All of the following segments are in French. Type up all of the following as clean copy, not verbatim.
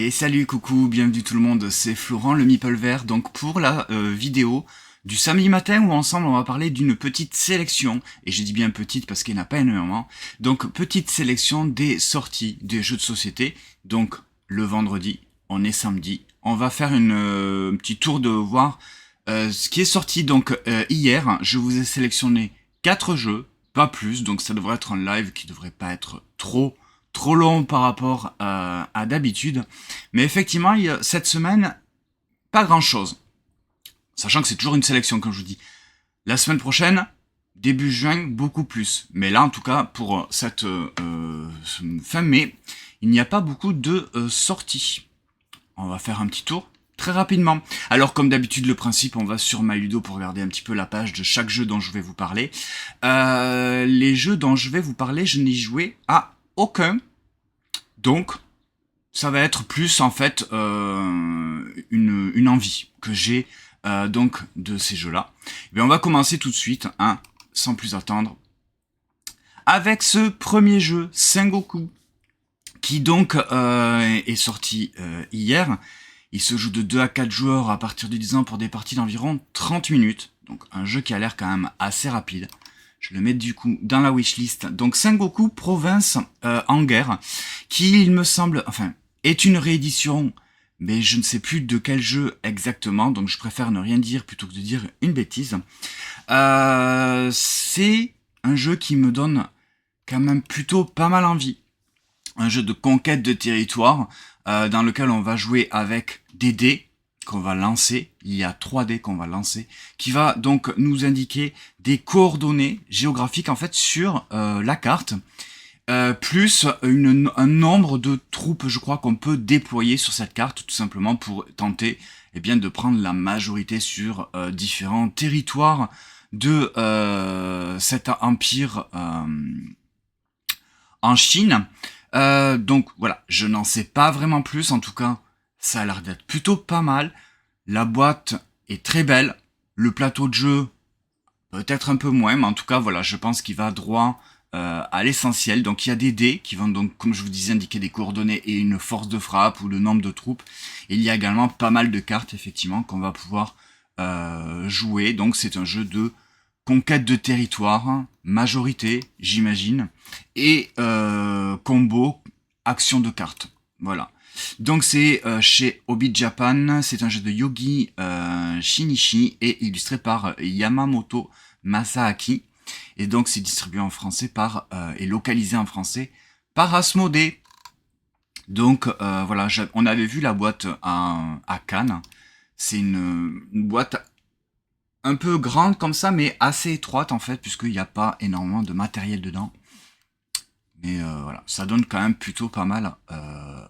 Et salut, coucou, bienvenue tout le monde, c'est Florent le Meeple Vert, donc pour la vidéo du samedi matin où ensemble on va parler d'une petite sélection, et je dis bien petite parce qu'il n'y en a pas énormément, donc petite sélection des sorties des jeux de société, donc le vendredi, on est samedi, on va faire un petit tour de voir ce qui est sorti donc hier, je vous ai sélectionné 4 jeux, pas plus, donc ça devrait être un live qui devrait pas être trop long par rapport à d'habitude. Mais effectivement, cette semaine, pas grand-chose. Sachant que c'est toujours une sélection, comme je vous dis. La semaine prochaine, début juin, beaucoup plus. Mais là, en tout cas, pour cette fin mai, il n'y a pas beaucoup de sorties. On va faire un petit tour très rapidement. Alors, comme d'habitude, le principe, on va sur MyLudo pour regarder un petit peu la page de chaque jeu dont je vais vous parler. Les jeux dont je vais vous parler, je n'ai joué à aucun. Donc, ça va être plus en fait une envie que j'ai donc de ces jeux-là. Et on va commencer tout de suite, hein, sans plus attendre, avec ce premier jeu, Sengoku, qui donc est sorti hier. Il se joue de 2 à 4 joueurs à partir de 10 ans pour des parties d'environ 30 minutes. Donc un jeu qui a l'air quand même assez rapide. Je le mets du coup dans la wishlist. Donc Sengoku, province en guerre, qui il me semble, enfin, est une réédition, mais je ne sais plus de quel jeu exactement, donc je préfère ne rien dire plutôt que de dire une bêtise. C'est un jeu qui me donne quand même plutôt pas mal envie. Un jeu de conquête de territoire, dans lequel on va jouer avec des dés qu'on va lancer, il y a 3 dés qu'on va lancer, qui va donc nous indiquer des coordonnées géographiques en fait sur la carte, plus un nombre de troupes, je crois, qu'on peut déployer sur cette carte, tout simplement pour tenter bien, de prendre la majorité sur différents territoires de cet empire en Chine. Donc voilà, je n'en sais pas vraiment plus, en tout cas, ça a l'air d'être plutôt pas mal. La boîte est très belle, le plateau de jeu peut-être un peu moins, mais en tout cas voilà, je pense qu'il va droit à l'essentiel. Donc il y a des dés qui vont donc, comme je vous disais, indiquer des coordonnées et une force de frappe ou le nombre de troupes. Et il y a également pas mal de cartes effectivement qu'on va pouvoir jouer. Donc c'est un jeu de conquête de territoire, majorité j'imagine, et combo, action de cartes. Voilà. Donc c'est chez Obi Japan, c'est un jeu de Yogi Shinichi et illustré par Yamamoto Masaaki. Et donc c'est distribué en français par et localisé en français par Asmodée. Donc voilà, on avait vu la boîte à Cannes. C'est une boîte un peu grande comme ça, mais assez étroite en fait, puisqu'il n'y a pas énormément de matériel dedans. Mais voilà, ça donne quand même plutôt pas mal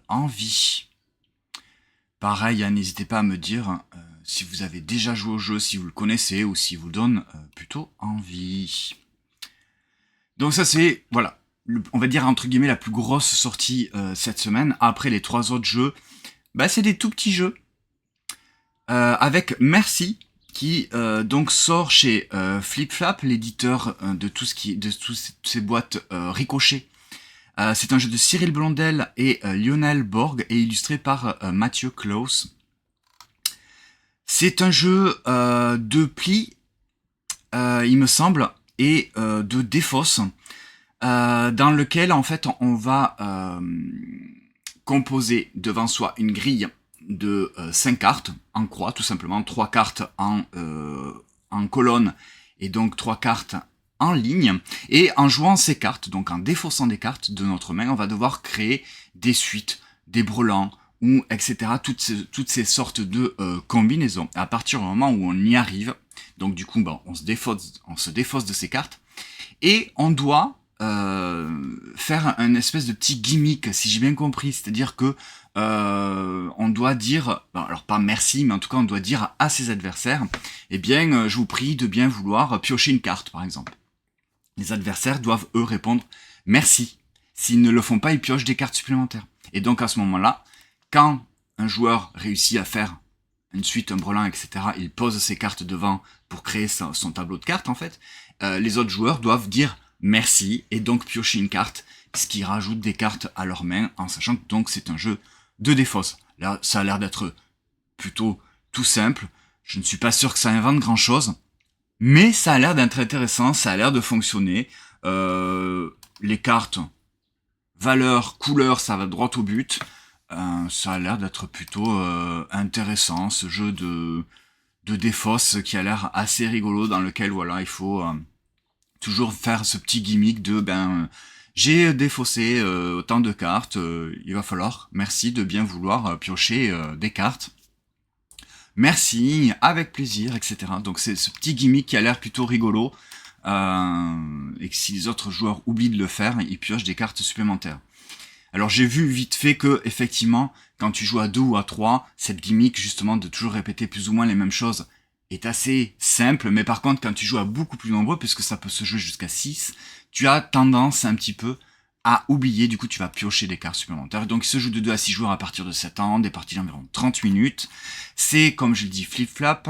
envie. Pareil, hein, n'hésitez pas à me dire si vous avez déjà joué au jeu, si vous le connaissez, ou si vous donne plutôt envie. Donc ça c'est, voilà, on va dire entre guillemets la plus grosse sortie cette semaine. Après les 3 autres jeux, bah, c'est des tout petits jeux. Avec Merci, qui donc sort chez Flip Flap, l'éditeur de toutes ces boîtes Ricochet. C'est un jeu de Cyril Blondel et Lionel Borg et illustré par Mathieu Klaus. C'est un jeu de pli, il me semble, et de défausse, dans lequel en fait on va composer devant soi une grille de 5 cartes en croix, tout simplement 3 cartes en colonne et donc 3 cartes en ligne, et en jouant ces cartes, donc en défaussant des cartes de notre main, on va devoir créer des suites, des brelans, ou etc. Toutes ces sortes de combinaisons. À partir du moment où on y arrive, donc du coup bon, on se défausse de ces cartes, et on doit faire un espèce de petit gimmick, si j'ai bien compris, c'est-à-dire que on doit dire, alors pas merci, mais en tout cas on doit dire à ses adversaires, eh bien je vous prie de bien vouloir piocher une carte par exemple. Les adversaires doivent eux répondre merci. S'ils ne le font pas, ils piochent des cartes supplémentaires. Et donc à ce moment-là, quand un joueur réussit à faire une suite, un brelan, etc., il pose ses cartes devant pour créer son tableau de cartes en fait, les autres joueurs doivent dire merci et donc piocher une carte, ce qui rajoute des cartes à leur main, en sachant que donc c'est un jeu de défausse. Ça a l'air d'être plutôt tout simple. Je ne suis pas sûr que ça invente grand chose. Mais ça a l'air d'être intéressant, ça a l'air de fonctionner. Les cartes, valeur, couleur, ça va droit au but. Ça a l'air d'être plutôt intéressant, ce jeu de défausse qui a l'air assez rigolo, dans lequel voilà, il faut toujours faire ce petit gimmick de j'ai défaussé autant de cartes, il va falloir, merci de bien vouloir piocher des cartes. Merci, avec plaisir, etc. Donc c'est ce petit gimmick qui a l'air plutôt rigolo, et que si les autres joueurs oublient de le faire, ils piochent des cartes supplémentaires. Alors j'ai vu vite fait que, effectivement, quand tu joues à 2 ou à 3, cette gimmick justement de toujours répéter plus ou moins les mêmes choses est assez simple, mais par contre quand tu joues à beaucoup plus nombreux, puisque ça peut se jouer jusqu'à 6, tu as tendance un petit peu à oublier, du coup tu vas piocher des cartes supplémentaires. Donc il se joue de 2 à 6 joueurs à partir de 7 ans, des parties d'environ 30 minutes. C'est, comme je le dis, flip-flap,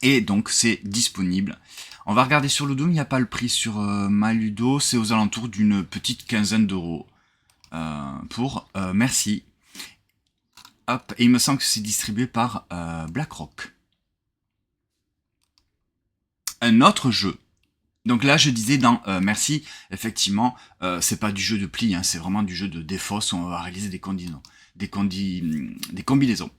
et donc c'est disponible. On va regarder sur Ludum, il n'y a pas le prix sur Maludo, c'est aux alentours d'une petite quinzaine d'euros. Merci. Hop, et il me semble que c'est distribué par BlackRock. Un autre jeu. Donc là, je disais dans Merci, effectivement, c'est pas du jeu de pli, hein, c'est vraiment du jeu de défausse où on va réaliser des combinaisons.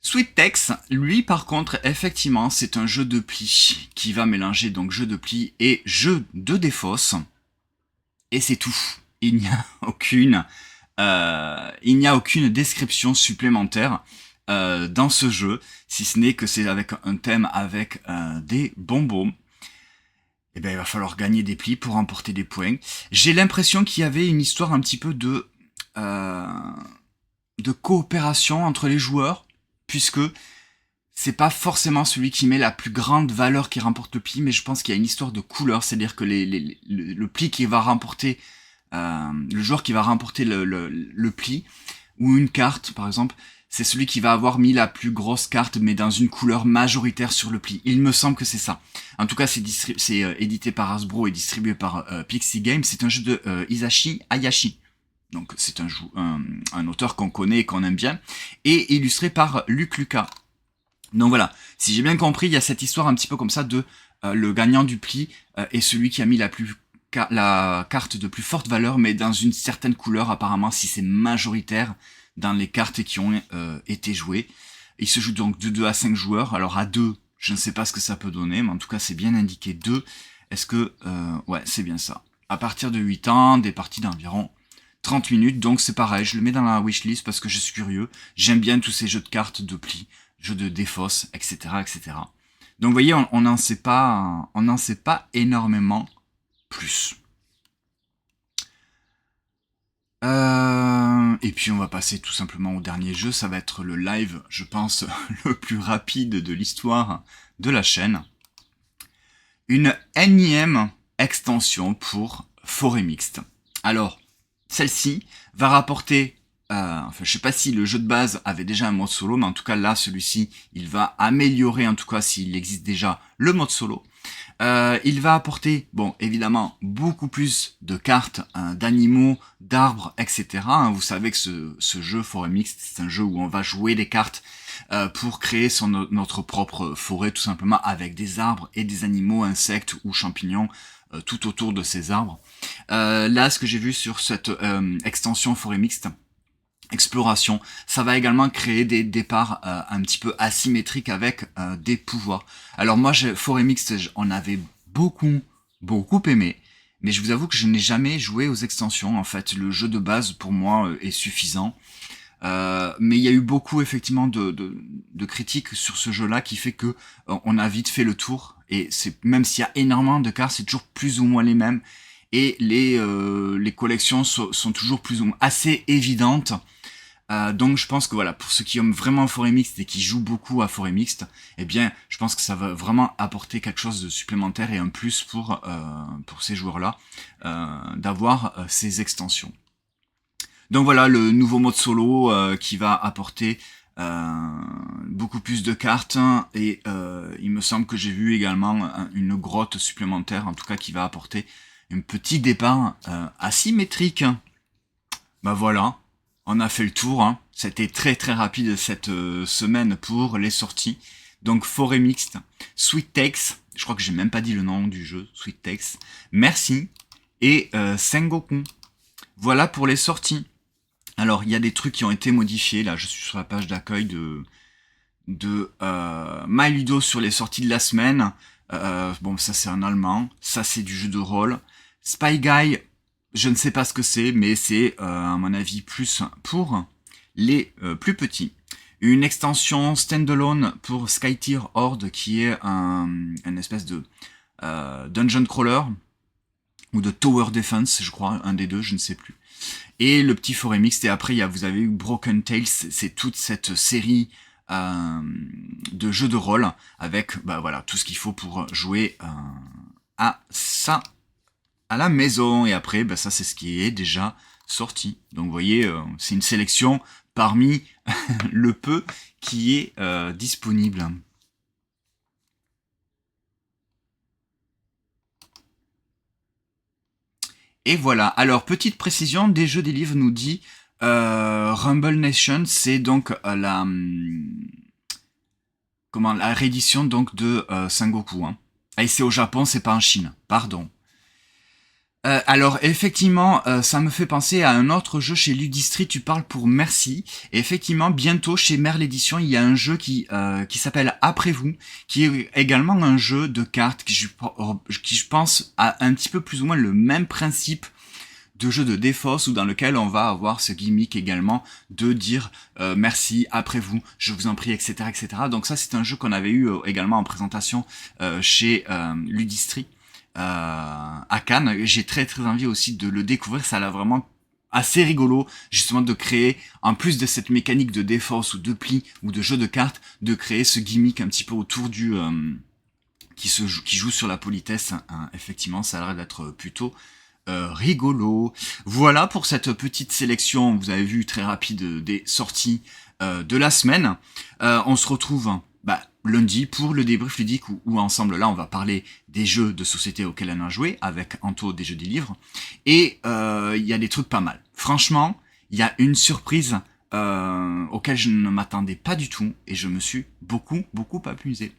Sweet Tex, lui, par contre, effectivement, c'est un jeu de pli qui va mélanger donc jeu de pli et jeu de défausse. Et c'est tout. Il n'y a aucune description supplémentaire dans ce jeu, si ce n'est que c'est avec un thème avec des bonbons. Et ben il va falloir gagner des plis pour remporter des points. J'ai l'impression qu'il y avait une histoire un petit peu de coopération entre les joueurs, puisque c'est pas forcément celui qui met la plus grande valeur qui remporte le pli, mais je pense qu'il y a une histoire de couleur, c'est-à-dire que le pli qui va remporter, le joueur qui va remporter le pli, ou une carte par exemple, c'est celui qui va avoir mis la plus grosse carte, mais dans une couleur majoritaire sur le pli. Il me semble que c'est ça. En tout cas, c'est édité par Hasbro et distribué par Pixie Games. C'est un jeu de Hisashi Hayashi. Donc c'est un auteur qu'on connaît et qu'on aime bien. Et illustré par Luc Lucas. Donc voilà, si j'ai bien compris, il y a cette histoire un petit peu comme ça de le gagnant du pli est celui qui a mis la carte de plus forte valeur, mais dans une certaine couleur apparemment, si c'est majoritaire dans les cartes qui ont été jouées. Il se joue donc de 2 à 5 joueurs. Alors à 2, je ne sais pas ce que ça peut donner, mais en tout cas c'est bien indiqué 2. Est-ce que... ouais, c'est bien ça. À partir de 8 ans, des parties d'environ 30 minutes, donc c'est pareil, je le mets dans la wishlist parce que je suis curieux. J'aime bien tous ces jeux de cartes de pli, jeux de défausse, etc., etc. Donc vous voyez, on n'en sait pas énormément plus. Et puis on va passer tout simplement au dernier jeu, ça va être le live, je pense, le plus rapide de l'histoire de la chaîne. Une énième extension pour Forêt Mixte. Alors, celle-ci va rapporter, enfin je sais pas si le jeu de base avait déjà un mode solo, mais en tout cas là, celui-ci, il va améliorer, en tout cas s'il existe déjà, le mode solo. Il va apporter, bon, évidemment, beaucoup plus de cartes, d'animaux, d'arbres, etc. Vous savez que ce jeu Forêt Mixte, c'est un jeu où on va jouer des cartes pour créer notre propre forêt, tout simplement, avec des arbres et des animaux, insectes ou champignons tout autour de ces arbres. Là, ce que j'ai vu sur cette extension Forêt Mixte, exploration, ça va également créer des départs un petit peu asymétriques avec des pouvoirs. Alors moi, Forêt Mixte, on avait beaucoup aimé, mais je vous avoue que je n'ai jamais joué aux extensions. En fait, le jeu de base pour moi est suffisant. Mais il y a eu beaucoup effectivement de critiques sur ce jeu-là qui fait que on a vite fait le tour. Et c'est même s'il y a énormément de cartes, c'est toujours plus ou moins les mêmes. Et les collections sont toujours plus ou moins assez évidentes. Donc je pense que voilà, pour ceux qui aiment vraiment Forêt Mixte et qui jouent beaucoup à Forêt Mixte, eh bien je pense que ça va vraiment apporter quelque chose de supplémentaire et un plus pour ces joueurs-là d'avoir ces extensions. Donc voilà, le nouveau mode solo qui va apporter beaucoup plus de cartes et il me semble que j'ai vu également une grotte supplémentaire, en tout cas qui va apporter un petit départ asymétrique. Bah voilà. On a fait le tour, hein. C'était très très rapide cette semaine pour les sorties. Donc Forêt Mixte, Sweet Takes, je crois que j'ai même pas dit le nom du jeu, Sweet Takes, Merci, et Sengoku. Voilà pour les sorties. Alors il y a des trucs qui ont été modifiés, là je suis sur la page d'accueil de MyLudo sur les sorties de la semaine. Bon, ça c'est en allemand, ça c'est du jeu de rôle. Spy Guy, je ne sais pas ce que c'est, mais c'est à mon avis plus pour les plus petits. Une extension standalone pour Skytier Horde qui est une espèce de dungeon crawler ou de tower defense, je crois, un des deux, je ne sais plus. Et le petit forêt mixte, et après vous avez eu Broken Tales, c'est toute cette série de jeux de rôle avec voilà tout ce qu'il faut pour jouer à ça à la maison. Et après ça c'est ce qui est déjà sorti. Donc vous voyez c'est une sélection parmi le peu qui est disponible. Et voilà. Alors, petite précision, des jeux des livres nous dit Rumble Nation, c'est donc la réédition donc de Sengoku. Hein. Et c'est au Japon, c'est pas en Chine. Pardon. Alors effectivement, ça me fait penser à un autre jeu chez Ludistri, tu parles pour Merci. Et effectivement, bientôt chez Merle Édition, il y a un jeu qui s'appelle Après vous, qui est également un jeu de cartes qui je pense a un petit peu plus ou moins le même principe de jeu de défausse ou dans lequel on va avoir ce gimmick également de dire merci, après vous, je vous en prie, etc. etc. Donc ça c'est un jeu qu'on avait eu également en présentation chez Ludistri. À Cannes. J'ai très très envie aussi de le découvrir, ça a l'air vraiment assez rigolo, justement de créer, en plus de cette mécanique de défausse ou de pli ou de jeu de cartes, de créer ce gimmick un petit peu autour du... qui joue sur la politesse. Hein. Effectivement, ça a l'air d'être plutôt rigolo. Voilà pour cette petite sélection, vous avez vu, très rapide des sorties de la semaine. On se retrouve lundi pour le débrief ludique où ensemble là on va parler des jeux de société auxquels on a joué avec Anto des jeux des livres et il y a des trucs pas mal. Franchement, il y a une surprise auquel je ne m'attendais pas du tout et je me suis beaucoup amusé.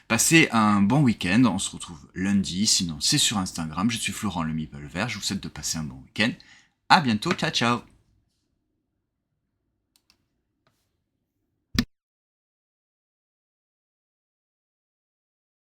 Passez un bon week-end, on se retrouve lundi, sinon c'est sur Instagram, je suis Florent le Meeple Vert, je vous souhaite de passer un bon week-end. À bientôt, ciao ciao.